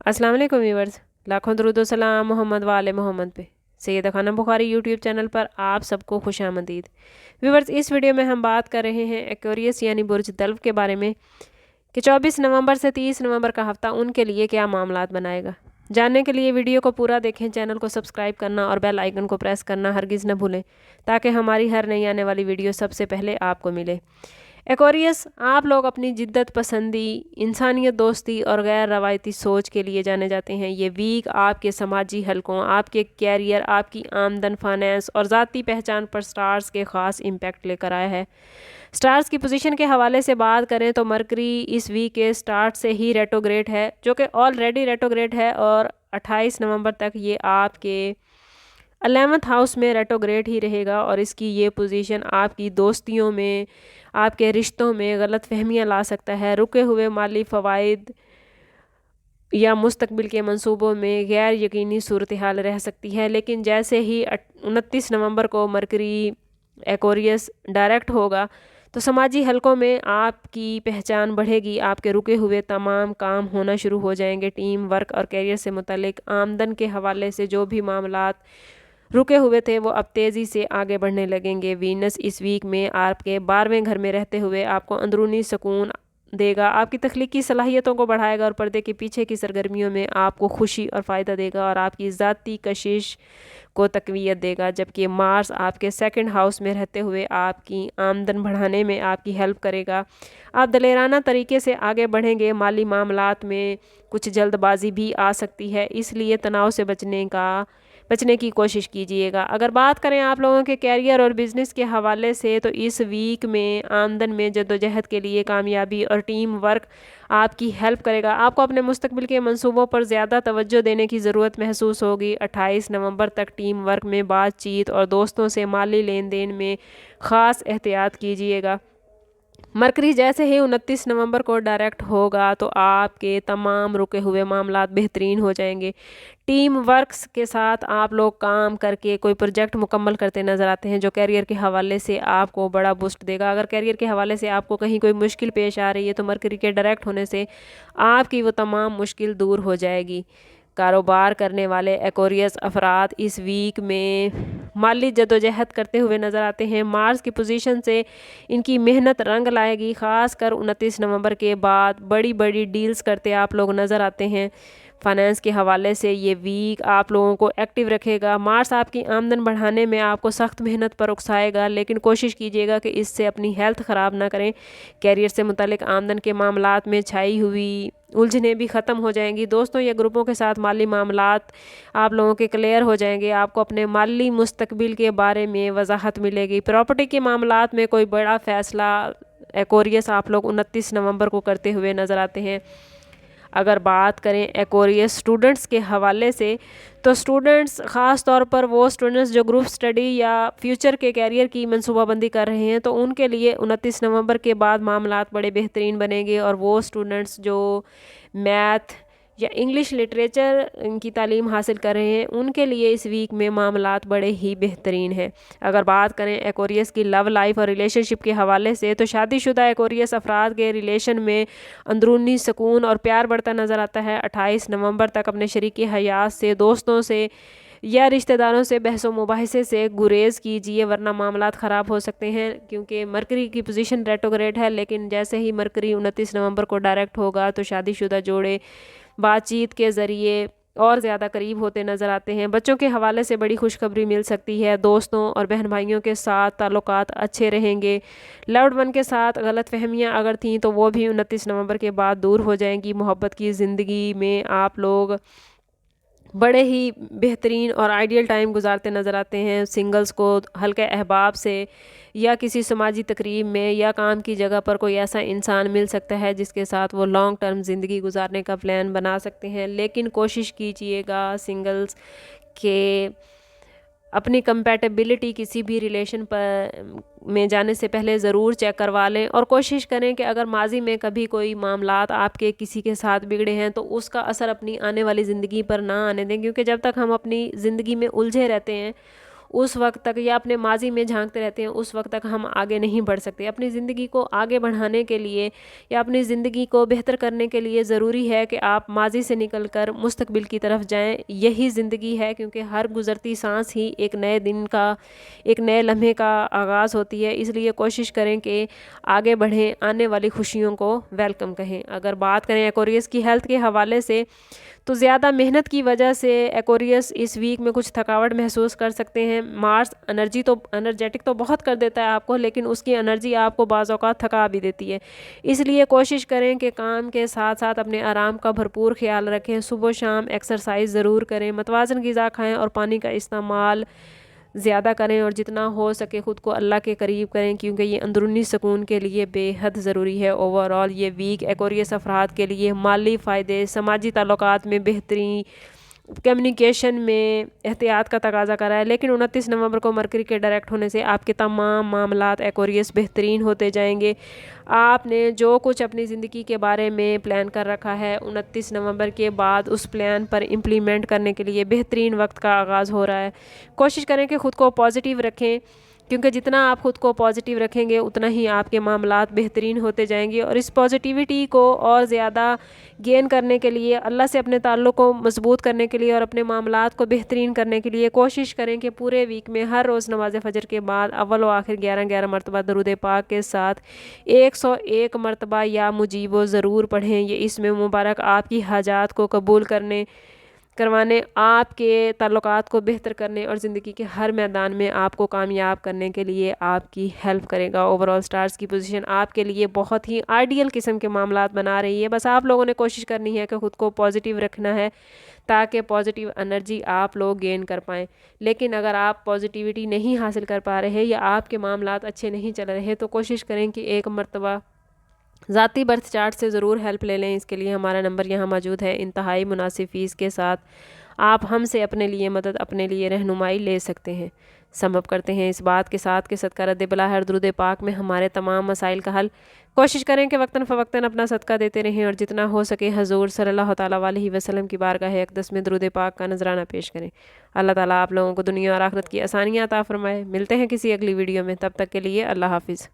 अस्सलाम वालेकुम व्यूवर्स, लाखों दरूद व सलाम मोहम्मद वाले मोहम्मद पे। सैयदा खाना बुखारी यूट्यूब चैनल पर आप सबको खुशामदीद। व्यूवर्स, इस वीडियो में हम बात कर रहे हैं एक्वेरियस यानी बुर्ज दल्व के बारे में कि 24 नवंबर से 30 नवंबर का हफ्ता उनके लिए क्या मामलात बनाएगा। जानने के लिए वीडियो को पूरा देखें, चैनल को सब्सक्राइब करना और बेल आइकन को प्रेस करना हरगिज़ न भूलें ताकि हमारी हर नई आने वाली वीडियो सबसे पहले आपको मिले। एक्वेरियस, आप लोग अपनी जिद्दत पसंदी, इंसानियत दोस्ती और गैर रवायती सोच के लिए जाने जाते हैं। ये वीक आपके समाजी हलकों, आपके कैरियर, आपकी आमदन, फाइनेंस और ज़ाती पहचान पर स्टार्स के ख़ास इम्पैक्ट लेकर आया है। स्टार्स की पोजीशन के हवाले से बात करें तो मरकरी इस वीक के स्टार्ट से ही रेट्रोग्रेड है, जो कि ऑलरेडी रेट्रोग्रेड है और 28 नवंबर तक ये आपके 11th हाउस में रेट्रोग्रेड ही रहेगा। और इसकी ये पोजीशन आपकी दोस्तियों में, आपके रिश्तों में गलत फहमियाँ ला सकता है, रुके हुए माली फ़वाइद या मुस्तकबिल के मंसूबों में गैर यकीनी सूरत हाल रह सकती है। लेकिन जैसे ही 29 नवंबर को मरकरी एक्वेरियस डायरेक्ट होगा तो समाजी हलकों में आपकी पहचान बढ़ेगी, आपके रुके हुए तमाम काम होना शुरू हो जाएंगे। टीम वर्क और कैरियर से मुतल्लिक आमदन के हवाले से जो भी मामलात रुके हुए थे वो अब तेज़ी से आगे बढ़ने लगेंगे। वीनस इस वीक में आपके 12वें घर में रहते हुए आपको अंदरूनी सुकून देगा, आपकी तख्लीकी सलाहियतों को बढ़ाएगा और पर्दे के पीछे की सरगर्मियों में आपको खुशी और फ़ायदा देगा और आपकी ज़ाती कशिश को तक़वियत देगा। जबकि मार्स आपके 2nd हाउस में रहते हुए आपकी आमदन बढ़ाने में आपकी हेल्प करेगा। आप दलेराना तरीके से आगे बढ़ेंगे। माली मामलात में कुछ जल्दबाजी भी आ सकती है, इसलिए तनाव से बचने की कोशिश कीजिएगा। अगर बात करें आप लोगों के कैरियर और बिज़नेस के हवाले से तो इस वीक में आमदन में जद्दोजहद के लिए कामयाबी और टीम वर्क आपकी हेल्प करेगा। आपको अपने मुस्तकबिल के मंसूबों पर ज़्यादा तवज्जो देने की ज़रूरत महसूस होगी। 28 नवंबर तक टीम वर्क में बातचीत और दोस्तों से माली लेन देन में ख़ास एहतियात कीजिएगा। मरकरी जैसे ही 29 नवंबर को डायरेक्ट होगा तो आपके तमाम रुके हुए मामलात बेहतरीन हो जाएंगे। टीम वर्क्स के साथ आप लोग काम करके कोई प्रोजेक्ट मुकम्मल करते नज़र आते हैं जो कैरियर के हवाले से आपको बड़ा बूस्ट देगा। अगर कैरियर के हवाले से आपको कहीं कोई मुश्किल पेश आ रही है तो मरकरी के डायरेक्ट होने से आपकी वो तमाम मुश्किल दूर हो जाएगी। कारोबार करने वाले एक्वेरियस अफराद इस वीक में माली जदोजहद करते हुए नज़र आते हैं। मार्स की पोजीशन से इनकी मेहनत रंग लाएगी। ख़ास कर 29 नवंबर के बाद बड़ी बड़ी डील्स करते आप लोग नज़र आते हैं। फाइनेंस के हवाले से ये वीक आप लोगों को एक्टिव रखेगा। मार्स आपकी आमदन बढ़ाने में आपको सख्त मेहनत पर उकसाएगा, लेकिन कोशिश कीजिएगा कि इससे अपनी हेल्थ ख़राब ना करें। कैरियर से मुतल्लिक आमदन के मामलात में छाई हुई उलझने भी ख़त्म हो जाएंगी। दोस्तों या ग्रुपों के साथ माली मामलात आप लोगों के क्लियर हो जाएंगे। आपको अपने माली मुस्तकबिल के बारे में वजाहत मिलेगी। प्रॉपर्टी के मामलात में कोई बड़ा फ़ैसला एक्वेरियस आप लोग 29 नवंबर को करते हुए नज़र आते हैं। अगर बात करें एक्वेरियस स्टूडेंट्स के हवाले से तो स्टूडेंट्स ख़ास तौर पर वो स्टूडेंट्स जो ग्रुप स्टडी या फ्यूचर के कैरियर की मनसूबाबंदी कर रहे हैं तो उनके लिए 29 नवंबर के बाद मामलात बड़े बेहतरीन बनेंगे। और वो स्टूडेंट्स जो मैथ या इंग्लिश लिटरेचर की तालीम हासिल कर रहे हैं उनके लिए इस वीक में मामलात बड़े ही बेहतरीन हैं। अगर बात करें एक्वेरियस की लव लाइफ और रिलेशनशिप के हवाले से तो शादीशुदा एक्वेरियस अफराद के रिलेशन में अंदरूनी सुकून और प्यार बढ़ता नज़र आता है। 28 नवंबर तक अपने शरीकी हयात से, दोस्तों से या रिश्तेदारों से बहस व मुबाहिसे से गुरेज कीजिए, वरना मामलात ख़राब हो सकते हैं। क्योंकि मरकरी की पोजीशन रेट्रोग्रेड है, लेकिन जैसे ही मरकरी 29 नवंबर को डायरेक्ट होगा तो शादीशुदा जोड़े बातचीत के ज़रिए और ज़्यादा करीब होते नज़र आते हैं। बच्चों के हवाले से बड़ी खुशखबरी मिल सकती है। दोस्तों और बहन भाइयों के साथ ताल्लुकात अच्छे रहेंगे। लव्ड वन के साथ गलत फहमियाँ अगर थीं तो वो भी 29 नवंबर के बाद दूर हो जाएंगी। मोहब्बत की ज़िंदगी में आप लोग बड़े ही बेहतरीन और आइडियल टाइम गुजारते नज़र आते हैं। सिंगल्स को हल्के अहबाब से या किसी समाजी तकरीब में या काम की जगह पर कोई ऐसा इंसान मिल सकता है जिसके साथ वो लॉन्ग टर्म ज़िंदगी गुजारने का प्लान बना सकते हैं। लेकिन कोशिश कीजिएगा सिंगल्स के अपनी कंपैटिबिलिटी किसी भी रिलेशन पर में जाने से पहले ज़रूर चेक करवा लें और कोशिश करें कि अगर माजी में कभी कोई मामलात आपके किसी के साथ बिगड़े हैं तो उसका असर अपनी आने वाली ज़िंदगी पर ना आने दें। क्योंकि जब तक हम अपनी ज़िंदगी में उलझे रहते हैं उस वक्त तक या अपने माजी में झांकते रहते हैं उस वक्त तक हम आगे नहीं बढ़ सकते। अपनी ज़िंदगी को आगे बढ़ाने के लिए या अपनी ज़िंदगी को बेहतर करने के लिए ज़रूरी है कि आप माजी से निकल कर मुस्तकबिल की तरफ जाएं। यही ज़िंदगी है, क्योंकि हर गुज़रती सांस ही एक नए दिन का, एक नए लम्हे का आगाज़ होती है। इसलिए कोशिश करें कि आगे बढ़ें, आने वाली खुशियों को वेलकम कहें। अगर बात करें एक्वेरियस की हेल्थ के हवाले से, तो ज़्यादा मेहनत की वजह से एक्वेरियस इस वीक में कुछ थकावट महसूस कर सकते हैं। मार्स एनर्जेटिक तो बहुत कर देता है आपको, लेकिन उसकी एनर्जी आपको बाज़ औक़ात थका भी देती है। इसलिए कोशिश करें कि काम के साथ साथ अपने आराम का भरपूर ख्याल रखें। सुबह शाम एक्सरसाइज ज़रूर करें, मतवाज़न ग़िज़ा खाएँ और पानी का इस्तेमाल ज़्यादा करें और जितना हो सके ख़ुद को अल्लाह के करीब करें, क्योंकि ये अंदरूनी सुकून के लिए बेहद ज़रूरी है। ओवरऑल ये वीक एक्वेरियस अफराद के लिए माली फ़ायदे, समाजी ताल्लुकात में बेहतरी, कम्युनिकेशन में एहतियात का तकाजा कर रहा है। लेकिन 29 नवंबर को मरकरी के डायरेक्ट होने से आपके तमाम मामलात एक्वेरियस बेहतरीन होते जाएंगे। आपने जो कुछ अपनी ज़िंदगी के बारे में प्लान कर रखा है 29 नवंबर के बाद उस प्लान पर इम्प्लीमेंट करने के लिए बेहतरीन वक्त का आगाज़ हो रहा है। कोशिश करें कि ख़ुद को पॉजिटिव रखें, क्योंकि जितना आप ख़ुद को पॉजिटिव रखेंगे उतना ही आपके मामलात बेहतरीन होते जाएंगे। और इस पॉजिटिविटी को और ज़्यादा गेन करने के लिए, अल्लाह से अपने ताल्लुक़ को मजबूत करने के लिए और अपने मामलात को बेहतरीन करने के लिए कोशिश करें कि पूरे वीक में हर रोज़ नमाज फ़जर के बाद अव्वल व आखिर 11-11 मरतबा दरूद पाक के साथ 101 मरतबा या मुजीबो ज़रूर पढ़ें। ये इसमें मुबारक आपकी हाजात को कबूल करवाने, आपके ताल्लुकात को बेहतर करने और ज़िंदगी के हर मैदान में आपको कामयाब करने के लिए आपकी हेल्प करेगा। ओवरऑल स्टार्स की पोजीशन आपके लिए बहुत ही आइडियल किस्म के मामलात बना रही है। बस आप लोगों ने कोशिश करनी है कि ख़ुद को पॉजिटिव रखना है ताकि पॉजिटिव एनर्जी आप लोग गेन कर पाएँ। लेकिन अगर आप पॉजिटिविटी नहीं हासिल कर पा रहे या आपके मामलात अच्छे नहीं चल रहे तो कोशिश करें कि एक मरतबा ज़ाती बर्थ चार्ट से ज़रूर हेल्प ले लें। इसके लिए हमारा नंबर यहाँ मौजूद है। इंतहाई मुनासिब फ़ीस के साथ आप हमसे अपने लिए मदद, अपने लिए रहनुमाई ले सकते हैं। समअप करते हैं इस बात के साथ कि सदका रद्द बला हर दुरूद पाक में हमारे तमाम मसाइल का हल। कोशिश करें कि वक्तन फ़वक्तन अपना सदका देते रहें और जितना हो सके हजूर सल्लल्लाहु तआला अलैहि वसल्लम की बारगाह अक़दस में दुरूद पाक का नजराना पेश करें। अल्लाह ताला आप लोगों को दुनिया और आखिरत की आसानियाँ अता फ़रमाए। मिलते हैं किसी अगली वीडियो में, तब तक के लिए अल्लाह हाफ़िज़।